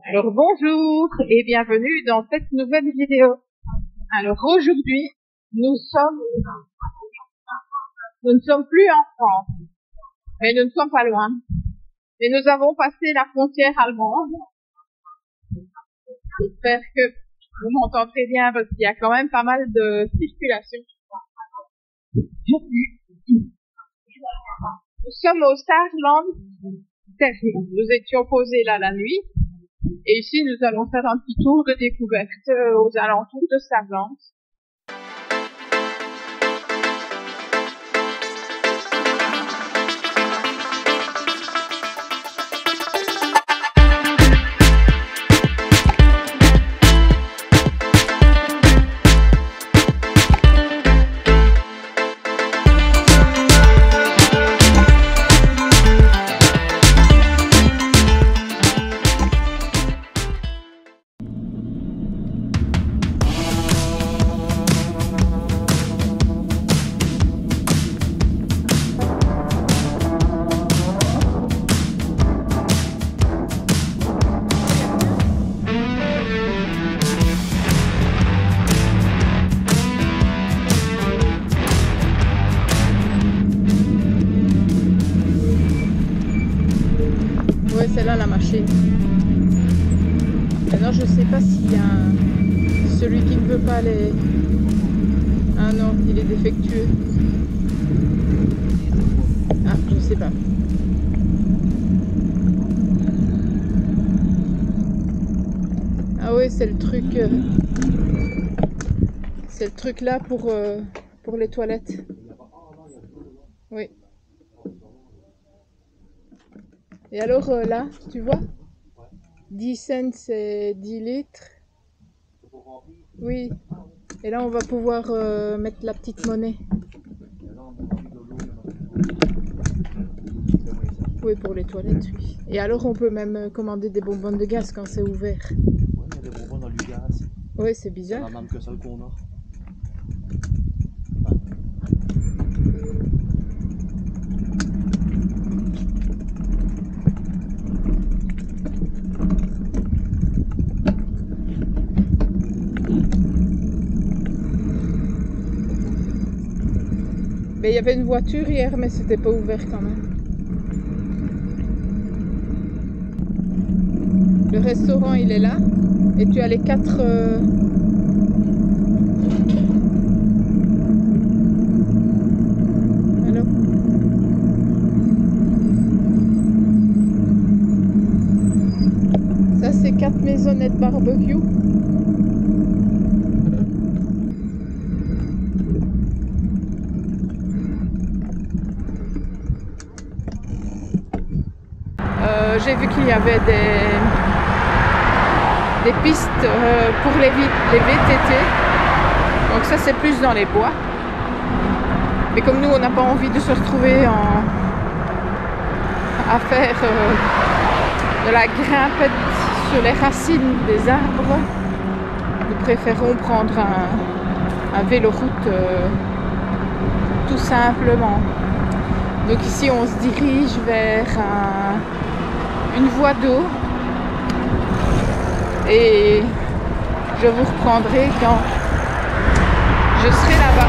Alors bonjour et bienvenue dans cette nouvelle vidéo. Alors aujourd'hui, nous ne sommes plus en France, mais nous ne sommes pas loin. Et nous avons passé la frontière allemande. J'espère que vous m'entendrez bien parce qu'il y a quand même pas mal de circulation. Nous sommes au Saarland. Nous étions posés là la nuit. Et ici, nous allons faire un petit tour de découverte aux alentours de Saarland. Ouais, c'est là la machine. Maintenant, je sais pas s'il y a celui qui ne veut pas aller. Ah non, il est défectueux. Ah, je sais pas. Ah ouais, c'est le truc. C'est le truc là pour les toilettes. Oui. Et alors là, tu vois, 10 cents c'est 10 litres. Oui. Et là, on va pouvoir mettre la petite monnaie. Oui, pour les toilettes, oui. Et alors, on peut même commander des bonbonnes de gaz quand c'est ouvert. Oui, il y a des bonbons dans du gaz. Oui, c'est bizarre. C'est la même que celle qu'on a. Mais il y avait une voiture hier, mais c'était pas ouvert quand même. Le restaurant, il est là. Et tu as les 4... Allô? Ça, c'est 4 maisonnettes barbecue. J'ai vu qu'il y avait des pistes pour les VTT. Donc ça, c'est plus dans les bois. Mais comme nous, on n'a pas envie de se retrouver à faire de la grimpette sur les racines des arbres, nous préférons prendre un véloroute tout simplement. Donc ici, on se dirige vers une voie d'eau et je vous reprendrai quand je serai là-bas.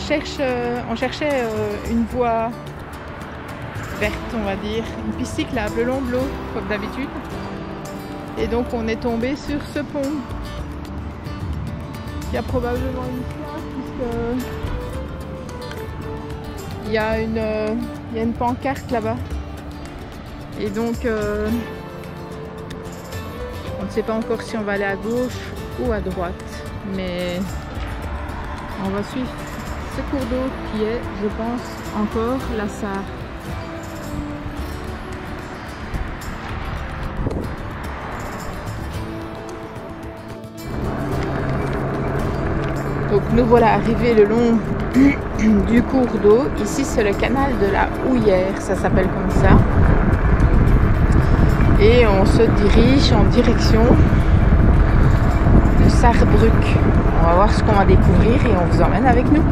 cherchait une voie verte, on va dire, une piste cyclable le long de l'eau, comme d'habitude. Et donc on est tombé sur ce pont. Il y a probablement une histoire puisque il y a une pancarte là-bas. Et donc on ne sait pas encore si on va aller à gauche ou à droite, mais on va suivre ce cours d'eau qui est, je pense, encore la Sarre. Donc nous voilà arrivés le long du cours d'eau. Ici c'est le canal de la Houillère, ça s'appelle comme ça. Et on se dirige en direction de Sarrebruck. On va voir ce qu'on va découvrir et on vous emmène avec nous.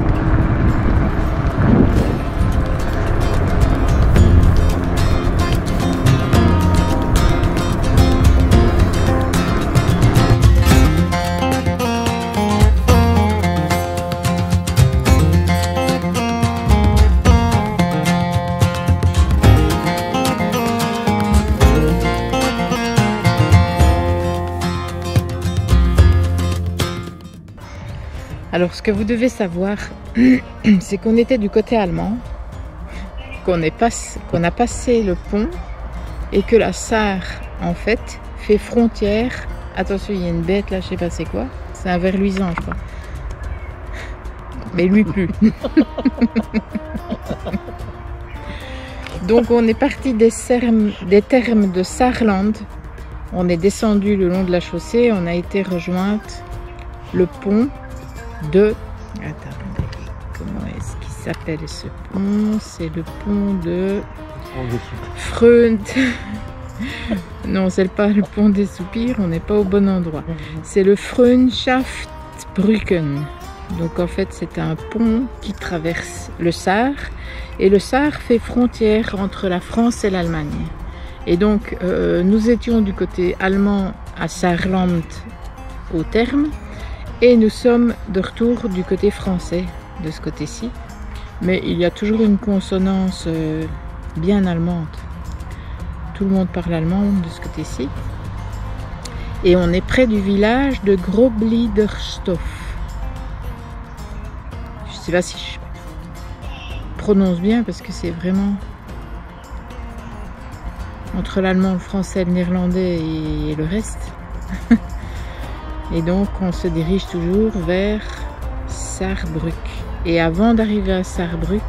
Alors ce que vous devez savoir, c'est qu'on était du côté allemand, qu'on a passé le pont et que la Sarre en fait fait frontière. Attention, il y a une bête là, je sais pas c'est quoi. C'est un ver luisant je crois. Mais lui plus. Donc on est parti des thermes de Saarland. On est descendu le long de la chaussée, on a été rejointe le pont de... Attendez, comment est-ce qu'il s'appelle ce pont? C'est le pont de... Freund. Non, c'est pas le pont des soupirs, on n'est pas au bon endroit. C'est le Freundschaftsbrücken. Donc en fait, c'est un pont qui traverse le Saar. Et le Saar fait frontière entre la France et l'Allemagne. Et donc, nous étions du côté allemand à Saarland au terme. Et nous sommes de retour du côté français, de ce côté-ci. Mais il y a toujours une consonance bien allemande. Tout le monde parle allemand de ce côté-ci. Et on est près du village de Grobliederstoff. Je ne sais pas si je prononce bien parce que c'est vraiment entre l'allemand, le français, le néerlandais et le reste. Et donc on se dirige toujours vers Sarrebruck. Et avant d'arriver à Sarrebruck,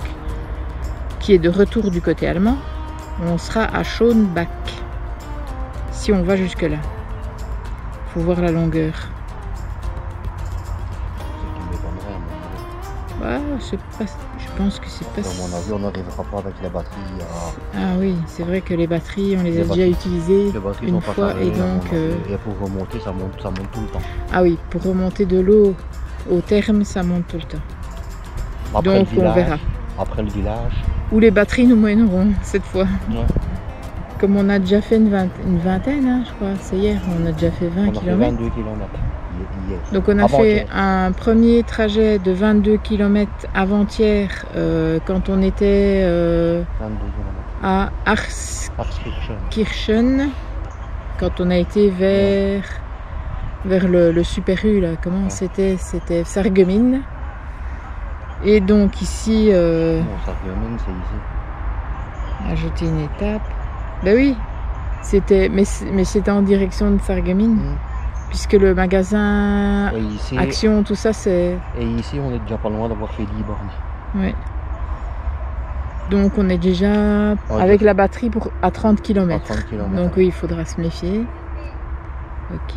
qui est de retour du côté allemand, on sera à Schönbach. Si on va jusque là. Faut voir la longueur. Ouais, je pense que c'est pas... À mon avis, on n'arrivera pas avec les batteries à... Ah oui, c'est vrai que les batteries, on les a déjà utilisées une fois et donc... Et pour remonter, ça monte tout le temps. Ah oui, pour remonter de l'eau au terme, ça monte tout le temps. Après donc on verra. Après le village. Où les batteries nous mèneront cette fois. Ouais. Comme on a déjà fait une vingtaine, hein, je crois, c'est hier, on a déjà fait 20 km. On a fait 22 km. Hier. Donc on a fait un premier trajet de 22 km avant-hier quand on était à Arskirchen, quand on a été vers le Super U, là, comment c'était Sarreguemines. Et donc ici... Sarreguemines, c'est ici. Ajouter une étape. Ben oui, mais c'était en direction de Sarreguemines. Puisque le magasin, ici, Action, tout ça, c'est... Et ici, on est déjà pas loin d'avoir fait 10 bornes. Oui. Donc, on est déjà avec la batterie à 30 km. Donc, oui, il faudra se méfier. Ok.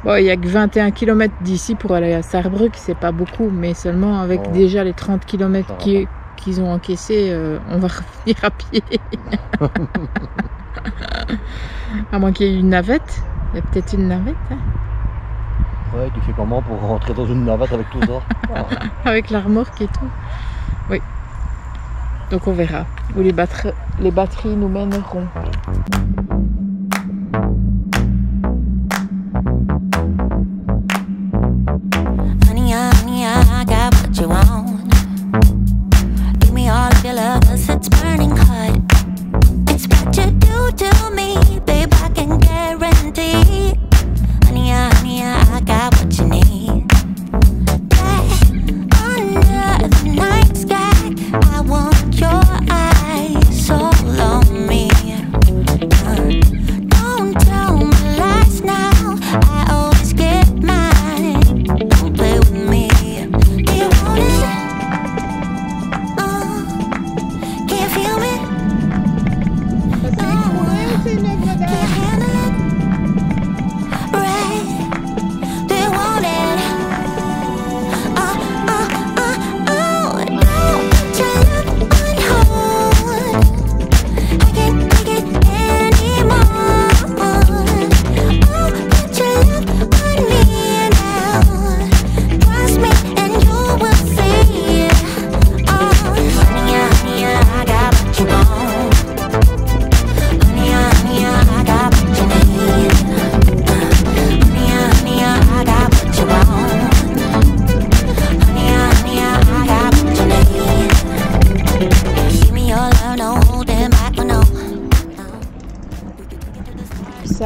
Bon, il n'y a que 21 km d'ici pour aller à Sarrebruck, c'est pas beaucoup, mais seulement avec déjà les 30 km qu'ils ont encaissés, on va revenir à pied. À moins qu'il y ait une navette. Il y a peut-être une navette. Hein. Ouais, tu fais comment pour rentrer dans une navette avec tout ça? Avec la remorque et tout. Oui. Donc on verra où les batteries nous mèneront. Honey,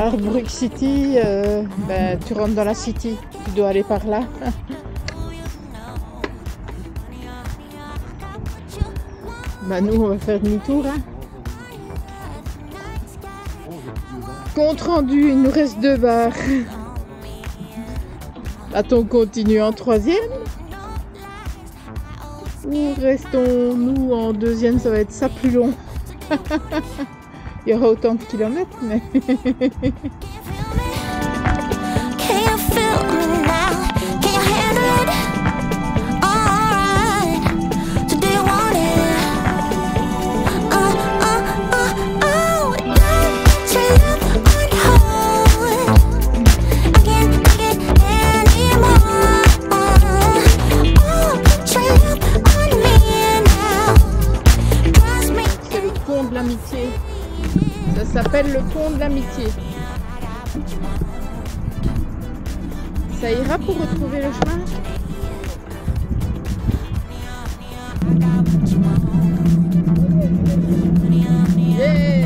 Arbrook City, ben, tu rentres dans la city, tu dois aller par là. Bah nous on va faire demi-tour. Hein. Compte rendu, il nous reste 2 bars. Va-t-on continuer en 3e? Ou restons-nous en 2e? Ça va être ça plus long. Il y aura autant de kilomètres, mais... Ça s'appelle le pont de l'amitié. Ça ira pour retrouver le chemin? Yeah.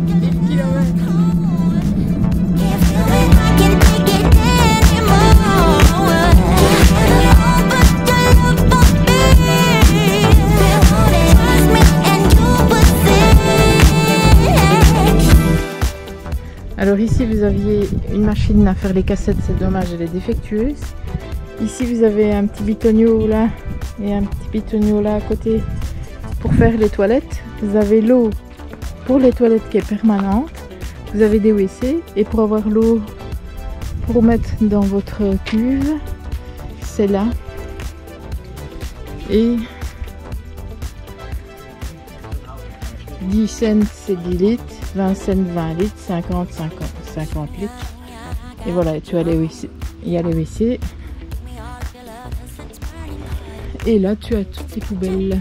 10 kilomètres. Alors ici vous aviez une machine à faire les cassettes, c'est dommage, elle est défectueuse. Ici vous avez un petit bitonio là et un petit bitonio là à côté pour faire les toilettes. Vous avez l'eau pour les toilettes qui est permanente. Vous avez des WC et pour avoir l'eau pour mettre dans votre cuve, c'est là. Et 10 cents c'est 10 litres, 20 cents 20 litres, 50 litres. Et voilà, tu as les WC. Il y a les WC. Et là tu as toutes tes poubelles.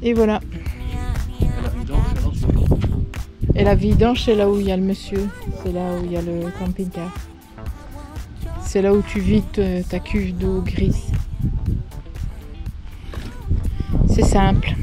Et voilà. Et la vidange c'est là où il y a le monsieur. C'est là où il y a le camping-car. C'est là où tu vides ta cuve d'eau grise. C'est simple.